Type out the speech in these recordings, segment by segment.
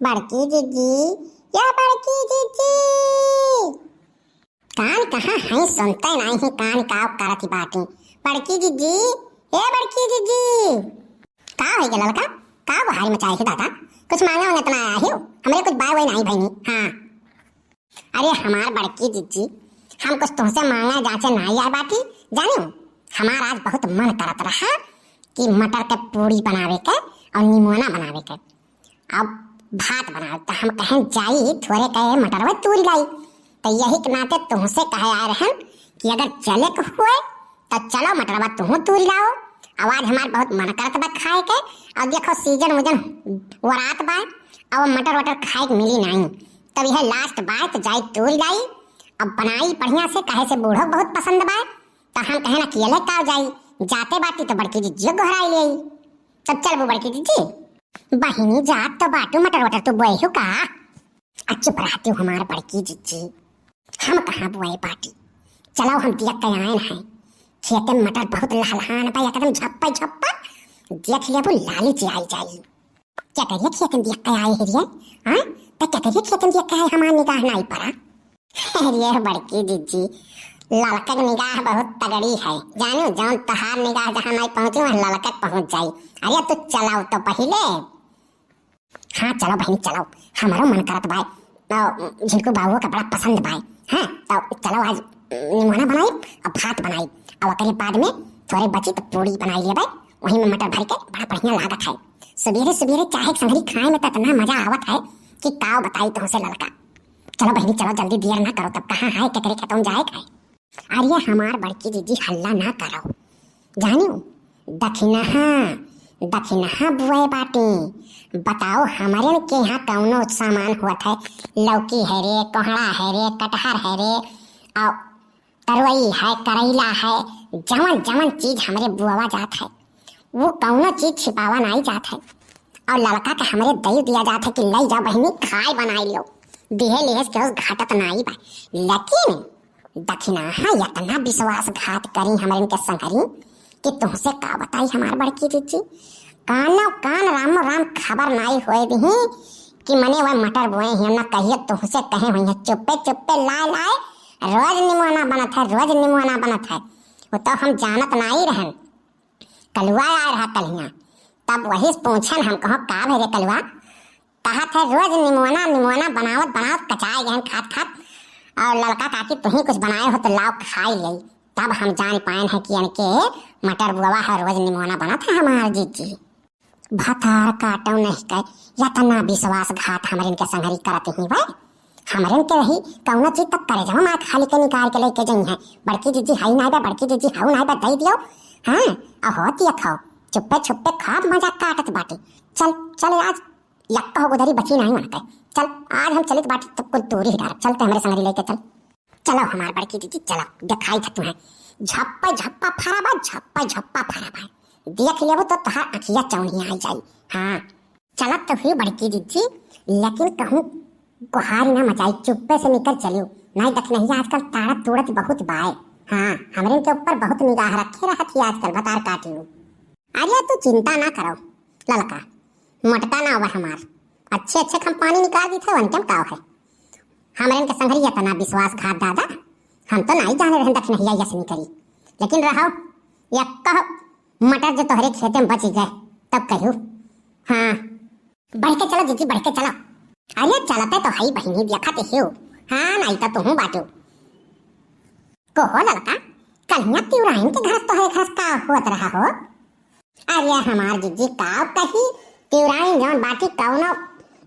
बड़की जीजी, या बड़की जीजी, कान कहाँ है? सुनते नहीं है, कान काव करती बातें। बड़की जीजी, ए बड़की जीजी, का हो गया लड़का? का बहारी मचाए है दादा? कुछ मांगा होने तो ना आया हो? हमारे कुछ बाय वाय नहीं भाई। हाँ, अरे हमार बड़की जीजी, हम कुछ तुमसे मांगा जाचे नहीं यार बाटी। जानो हमारा आज बहुत मन करत रहा कि मटर के पूरी बनावे के और निमोना बनावे के, अब भात बनावे। तो हम कहें जाई थोड़े कहे मटर में तूरी लाई, तो यही के नाते तुमसे कहे आए रहन कि अगर चले के हुए तो चलो मटर में तुम तूरी लाओ। आवाज हमार बहुत मन करत बा खाए के, और देखो सीजन वजन वरात बा, अब मटर वटर खाए के मिली नहीं, तब यह लास्ट बाय तो जाई तूरी लाई। अब बनाई बढ़िया से, कहे से बूढ़ो बहुत पसंद बा, तो हम कहे ना अकेले का जाई, जाते बाटी तो बड़की जीजी घोराई ले। तब चल वो बड़की जीजी, बहिनी जात तो बाटू मटर वटर तो बोए हो का? चुप रहती हूँ हमार बड़की जीजी, हम कहाँ बोए बाटी। चलो हम दिया कयान है, खेते में मटर बहुत लहलहान बा, एकदम झप्पा झप्पा, देख ले वो लाली ची आई जाई। क्या करिए खेत में दिया कयाए है? हाँ, तो क्या करिए खेत में दिया कयाए? हमार निगाह नहीं पड़ा। अरे बड़की जीजी, लड़का की निगाह बहुत तगड़ी है, जानो जौन तहार निगाह जहाँ नहीं पहुंची वहाँ लड़का पहुंच जाई। अरे तो चलाओ तो पहले। हाँ चलो बहनी चलो, हमारो मन करत बाय, तो झिलको बाबू का बड़ा पसंद बाय। हाँ तो चलो आज निमोना बनाई और भात बनाई, और करीब बाद में थोड़े बची तो पूरी बनाई ले बाय, वहीं में मटर भर के बड़ा बढ़िया लागत है। सवेरे सवेरे चाहे संगरी खाए में तो इतना मजा आवत है कि काव बताई तुमसे लड़का। चलो बहनी चलो, जल्दी देर ना करो, तब कहाँ है ककरे खेतों जाए खाए। अरे हमार बड़की जीजी हल्ला ना करो, जानियो दखिनहा बुआई बाटी। बताओ हमारे के यहाँ कौनो सामान हुआ है? लौकी है रे, कोहड़ा है रे, कटहर है रे, और तरोई है, करेला है, जमन जमन चीज हमारे बुआवा जात है, वो कौनो चीज छिपावा नहीं जात है। और लड़का के हमारे दही दिया जात है कि ले जाओ बहनी खाए बनाई लो, देहे लेहस के उस घाटत नहीं बा। लेकिन दखिनहा इतना विश्वासघात करी हमारे इनके संगरी कि तुमसे का बताई हमार बड़की जीजी, कानो कान राम राम खबर नहीं होए दी कि मने वह मटर बोए हैं ना, कहिए तुमसे कहे हुई है चुप्पे चुप्पे लाए लाए रोज निमोना बनत है, रोज निमोना बनत है। वो तो हम जानत नहीं रहन, कलुआ आए रहा कलिया, तब वही पूछन हम कहो का भेजे कलुआ, कहा थे रोज निमोना निमोना बनावत बनावत कचाए गए खात खात, और लड़का काकी तुम्ही कुछ बनाए हो तो लाओ खाई ले। तब हम जान पाए हैं कि इनके मटर बुआ है, रोज निमोना बना था हमार जीजी। भतार काटो नहीं कह, इतना विश्वासघात हमारे इनके संगरी करते ही भाई, हमारे इनके रही कौनो चीज तक करे जाओ माँ खाली के निकाल के लेके जाई है। बड़की जीजी हाई नहीं बा, बड़की जीजी हाउ नहीं बा, दई दियो। हाँ अहो तिया खाओ, चुप्पे छुप्पे खाब मजा काटत बाटी। चल चल आज यक्का हो गुदरी बची नहीं मन कह, चल आज हम चलित बाटी तब कुल दूरी ही डाल, चलते हमारे संगरी लेके चल। चलो हमार बड़की जीजी चलो, दिखाई था तुम्हें झप्पा झप्पा फरा बा, झप्पा झप्पा फरा बा, देख लेबो तो तहार अखिया चौनिया आ जाई। हाँ चलत तो हुई बड़की जीजी, लेकिन कहूँ गुहार ना मचाई, चुप्पे से निकल चलियो, नहीं देख नहीं आजकल ताड़ा तोड़त बहुत बाय। हाँ हमारे के ऊपर बहुत निगाह रखे रहती आजकल, बतार काटी। अरे तू चिंता ना करो ललका, मटका ना हुआ हमार, अच्छे अच्छे हम पानी निकाल दी थे वनकम काव है। हमारे के संगरी इतना विश्वासघात दादा हम तो नहीं जाने रहे दखनहिया यसनी करी, लेकिन रहो या कहो मटर जो तोहरे खेते में बच गए तब कहू। हाँ बढ़ के चलो जीजी, बढ़ के चलो। अरे चलते तो हई बहिनी देखते हो। हाँ नहीं तो तुम बाटो को हो लड़का, कन्या तिवराइन के घर तो है घास का होत रहा हो। अरे हमार जीजी काव कही, तिवराइन जौन बाटी कौनो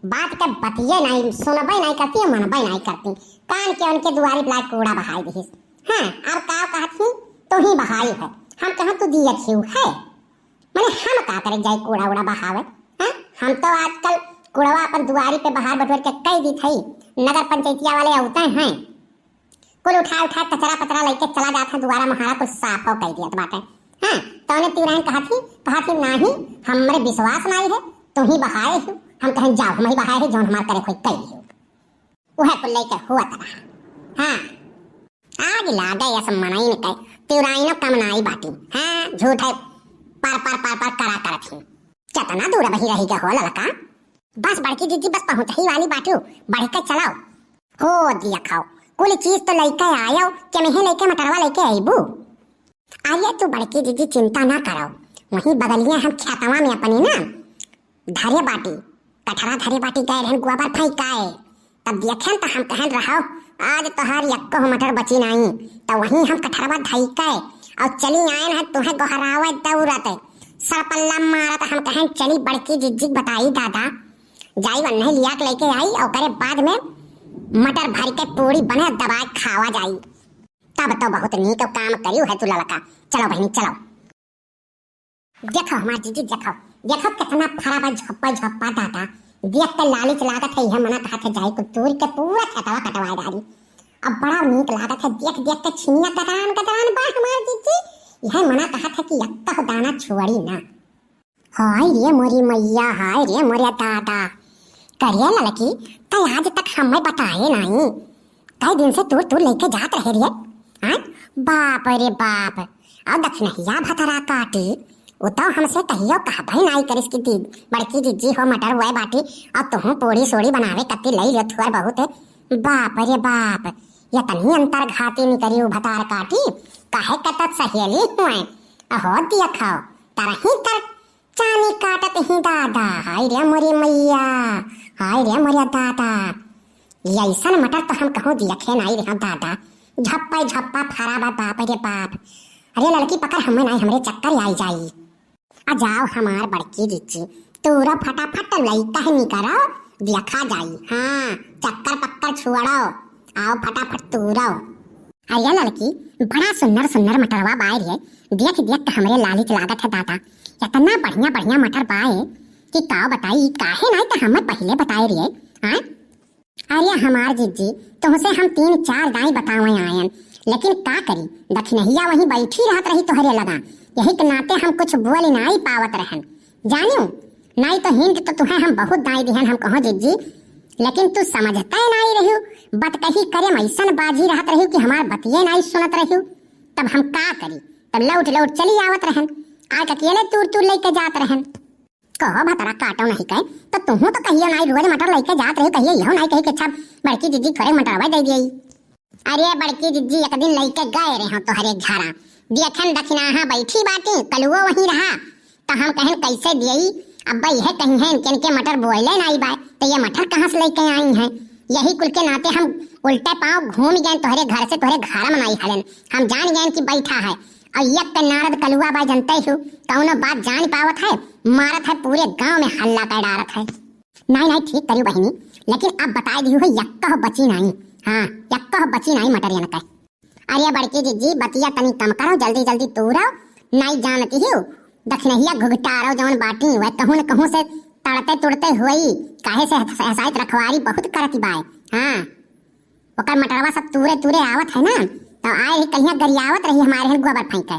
बात के बतिये नहीं, सुनबे नहीं करती, मनबे नहीं करती, कान के उनके दुआरी बुला कूड़ा बहाई दीस। हाँ अब काव कहती तो ही बहाई है, हम कहाँ तू दिया क्यों है, मैंने हम का करे जाए कूड़ा उड़ा बहावे। हाँ हम तो आजकल कूड़वा अपन दुआरी पे बाहर बटोर के कई दी थी, नगर पंचायतिया वाले आते हैं कुल उठा उठा कचरा पतरा लेके चला जाता, दोबारा महारा कुछ साफ हो कह दिया बाटे। हाँ तो उन्हें तिवराइन कहा थी नहीं हमारे विश्वास नहीं है, तुम ही बहाए हो, हम कहें जाओ हम ही बहाए है, जौन हमारे करे कोई कही हो वह को लेकर हुआ तरह। हाँ आग लागे या सब मनाई न कहे, तिवराइनो कमनाई बाटी। हाँ झूठ है पार पार पार पार करा करत ही, कितना दूर बही रही क्या हो लड़का। बस बड़की जीजी बस पहुंच ही वाली बाटू, बढ़ के चलाओ। हो दिया खाओ, कुल चीज तो लेके आयो के मैं लेके मटरवा लेके आईबू। आइए तू बड़की जीजी चिंता ना करो, वहीं बगलिया हम खेतवा में अपनी ना धरे बाटी कठरा धरे बाटी गए रहन गोबर फेंकाए, तब देखें तो हम कहन रहो आज तोहार यक्को मटर बची नहीं, तो वहीं हम कठरवा धई के और चली आए हैं तुम्हें गोहरावे दौड़ते सरपल्ला मारत। हम कहन चली बड़की जिज्जी बताई दादा जाई वन नहीं लिया के लेके आई और करे बाद में मटर भर के पूरी बने दबाए खावा जाई। तब तो बहुत नीक काम करियो है तू लड़का। चलो बहनी चलो, देखो हमार जीजी देखो देखो कितना फरा झप्पा झप्पा दादा, देख के लालिच लागत है। यह मना कहत है जाई को तोड़ के पूरा खेतवा कटवा डाली। अब बड़ा नीक लागत है देख देख के छिनिया कतरान कतरान बा हमार जीजी। यह मना कहत है कि यक्का दाना छोड़ी ना। हाय रे मोरी मैया, हाय रे मोरे दादा, करिए लड़की कई आज तक हमें बताए नहीं, कई दिन से तू लेके जात रहे रे। हाँ बाप रे बाप, और दक्षिणहिया भतरा काटी वो तो हमसे कहियो कहबे नहीं करिस की दी बड़की जीजी हो मटर हुए बाटी और तुम पूरी सोड़ी बनावे कत्ती लई लो थोड़ा बहुत। बाप रे बाप, ये तनी अंतर घाती नहीं करियो भतार काटी काहे कतत सहेली हुए। अहो दिया खाओ तारा ही तर चानी काटत ही दादा। हाय रे मोरी मैया, हाय रे मोरे दादा, ऐसन मटर तो हम कहूँ देखे नहीं रे दादा। झप्पा झप्पा फरा बाप रे बाप। अरे लड़की पकड़ हमें नहीं हमरे चक्कर आई जाई। आ जाओ हमार बड़की जीजी तूरा फटाफट लइका ही निकरो देखा जाई। हाँ चक्कर पक्कर छुड़ो आओ फटाफट तूरो। अरे लड़की बड़ा सुंदर सुंदर मटरवा बाए रे, देख देख के हमरे लालिच लागत है दादा। इतना बढ़िया बढ़िया मटर बाए कि का बताई काहे नहीं तो हमें पहले बताए रे। हाँ अरे हमार जीजी तुमसे हम 3-4 दाई बतावे आयन, लेकिन का करी दक्षिणहिया वहीं बैठी रहत रही तोहरे लगा, यही के नाते हम कुछ बोल नहीं पावत रहन। जानियो नहीं तो हिंद तो तुम्हें हम बहुत दाई दिहन हम कहो जीजी, लेकिन तू समझता ही नहीं रही, बत कही करे मैसन बाजी रहत रही कि हमार बतिये नहीं सुनत रही। तब हम का करी, तब लौट लौट चली आवत रहन, आज अकेले तूर लेके जात रहन। कहो भतरा काटो नहीं कहे तो तुम तो कहियो नहीं रोज मटर लेके जात रही, कहियो यहो नहीं कही कि अच्छा बड़की जीजी थोड़े मटरवा दे दिए। अरे बड़की जीजी एक दिन लेके गए रहे तो हरे झारा देखन दक्षिणाहा बैठी बाटी कलुओ वहीं रहा, तो हम कहन कैसे दियई अब यह कहीं है इनके मटर बोले नहीं बाय, तो ये मटर कहाँ से लेके आई हैं। यही कुल के नाते हम उल्टे पाँव घूम गए तोहरे घर से तोहरे घर में नहीं हलन। हम जान गए कि बैठा है और एक के नारद कलुआ बाय जनते हो कौनो बात जान पावत है, मारत है पूरे गांव में हल्ला कर डारत है। नहीं नहीं ठीक करियो बहनी, लेकिन अब बता दी है यक्का बची नहीं। हाँ यक्का बची नहीं मटर का। अरे बड़की जीजी बतिया तनी कम करो, जल्दी जल्दी तूरो नहीं जानती हो दक्षिणहिया घुघटारो जवन बाटी वह कहूँ न कहूँ से तड़ते तुड़ते हुई काहे से हसाइत रखवारी बहुत करती बाय। हाँ ओकर मटरवा सब तूरे तूरे आवत है ना, तो आए ही कहीं गरियावत रही हमारे हैं गोबर फेंक के,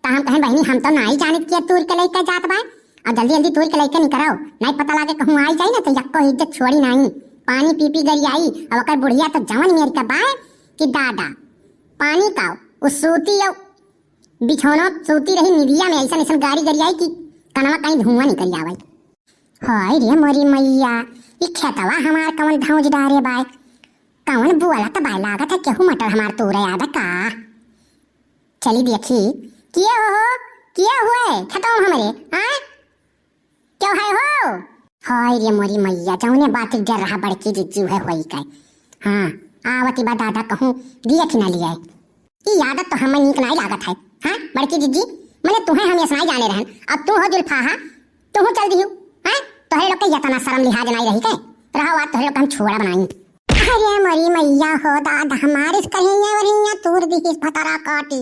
तो हम कहें बहनी हम तो नहीं जानत कि तूर के लेके जात बाय, और जल्दी जल्दी तूर के लेके निकलो नहीं पता लागे कहूँ आई जाए ना तो यक्को इज्जत छोड़ी नहीं। पानी पी गरियाई और ओकर बुढ़िया तो जवन मेर का बाय कि दादा पानी का उस सूती बिछौना सूती रही निविया में ऐसा ऐसा गाड़ी गरियाई कि कनवा कहीं धुआं निकल जावे। हाय रे मोरी मैया, ये खेतवा हमार कवन धौज डारे बाय, कौन बुआला तो बाय लागत है केहू मटर हमार तोरे याद का। चली देखी किए हुए खतम हमारे। हाँ क्यों है हो। हाय रे मोरी मैया जौने बात डर रहा बड़की जीजी है होई का। हाँ आवती बा दादा कहूँ देख न लिया ये आदत तो हमें नीक नहीं लागत है। हाँ बड़की जीजी मैंने तुम्हें हम ऐसा नहीं जाने रहन, अब तू हो जुल्फाहा तू चल दी। हाँ तोहरे लोग के यतना शर्म लिहाज नहीं रही के रहा बात तोहरे लोग हम छोड़ा बनाई। अरे मरी मैया हो दादा हमारे कहिया वरिया तूर दी फतरा काटी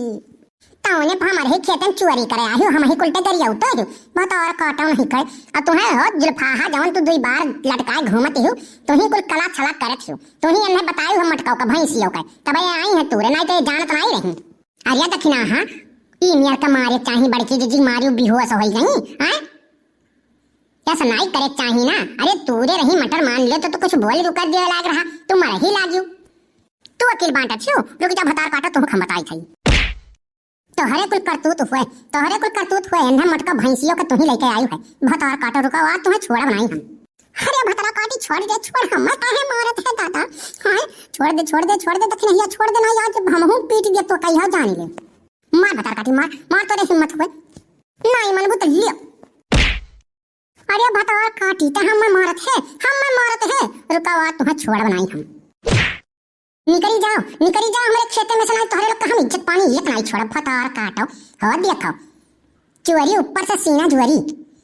तौने हमारे खेतन चोरी करे आहियो हम ही कुलटे गरिया उतर बात और काटो नहीं करे। अब तुम्हें हो जुल्फाहा जवन तू 2 बार लटकाए घूमती हो तू ही कुल कला छला करत हो, तू ही इन्हें बताई हो मटकाओ का भैंसियों का तब आई है तूरे नहीं तो जानत नहीं रही। अरे दक्षिणाहा ई मेर का मारे चाही बड़की जीजी मारियो बेहोश हो गई। हां क्या सुनाई करे चाही ना। अरे तूरे रही मटर मान ले तो कुछ बोल रुकर दिया लाग रहा तू मर ही लागियो। तू अकेल बांटा छो रुक जा भतार काटा तू हम बताई थई तोहरे कुल करतूत हुए इन्हें मटका भैंसियों का तू ही लेके आई है भतार काटा रुका आज तुम्हें छोड़ा बनाई हम। अरे भतरा काटी छोड़ दे, छोड़, हम काहे मारत है दादा। हां छोड़ दे छोड़ दे छोड़ दे, देख नहीं छोड़ दे ना यार, जब हमहू पीट दे तो कहिया जान ले। मार भतरा काटी मार, मार तो रे हिम्मत हुए नहीं मनबू तो लियो। अरे भतरा काटी ते हम मारत है, रुका वा तुम्हें छोड़ बनाई हम। निकली जाओ हमारे खेते में से, नहीं तोहरे लोग का हम इज्जत पानी एक नहीं छोड़। भतार काटो हो देखो चुअरी ऊपर से सीना जुअरी,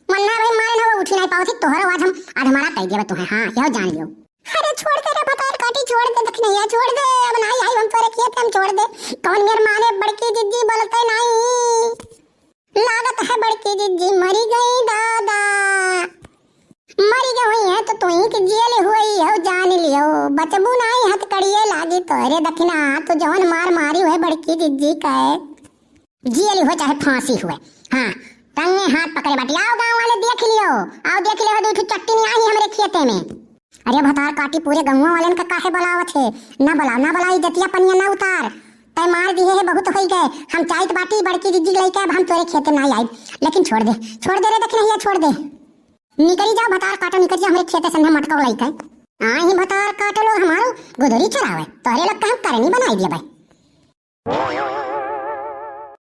मन्ना भाई मारे ना वो उठी नहीं पाओ थी तोहरा, आज हमारा कह दिया तुम्हें। हां यह जान लियो। अरे छोड़ दे रे भतार काटी, छोड़ दे, देख नहीं छोड़ दे, अब नहीं आई हम तोरे खेत हम छोड़ दे। कौन मेरे माने बड़की जिज्जी बोलते नहीं, लागत है बड़की जिज्जी मरी गई दादा, मरी गई है तो तुई के जेल हुई हो, जान लियो बचबू नहीं हथ कड़िए लागी तोरे दखना, तो जवन मार मारी है बड़की जिज्जी का जेल हो चाहे फांसी हुए। हां टंगे हाथ पकड़े बाटी, आओ गांव वाले देख लियो, दूठू चट्टी नहीं आई हमरे खेते में। अरे भतार काटी पूरे गांव वाले का काहे बुलावत है, ना बुलाई जतिया पनिया ना उतार, तय मार दिए है बहुत हो गए, हम चाहत बाटी बड़की जिज्जी लेके अब हम तोरे खेते नहीं आई, लेकिन छोड़ दे रे, देख नहीं छोड़ दे। निकली जाओ भतार काटो, निकल जा हमरे खेते संगे मटका लइका ही भतार काटो लोग हमारो गुदरी चलावे, तोरे लोग का हम करनी बनाई दिया भाई।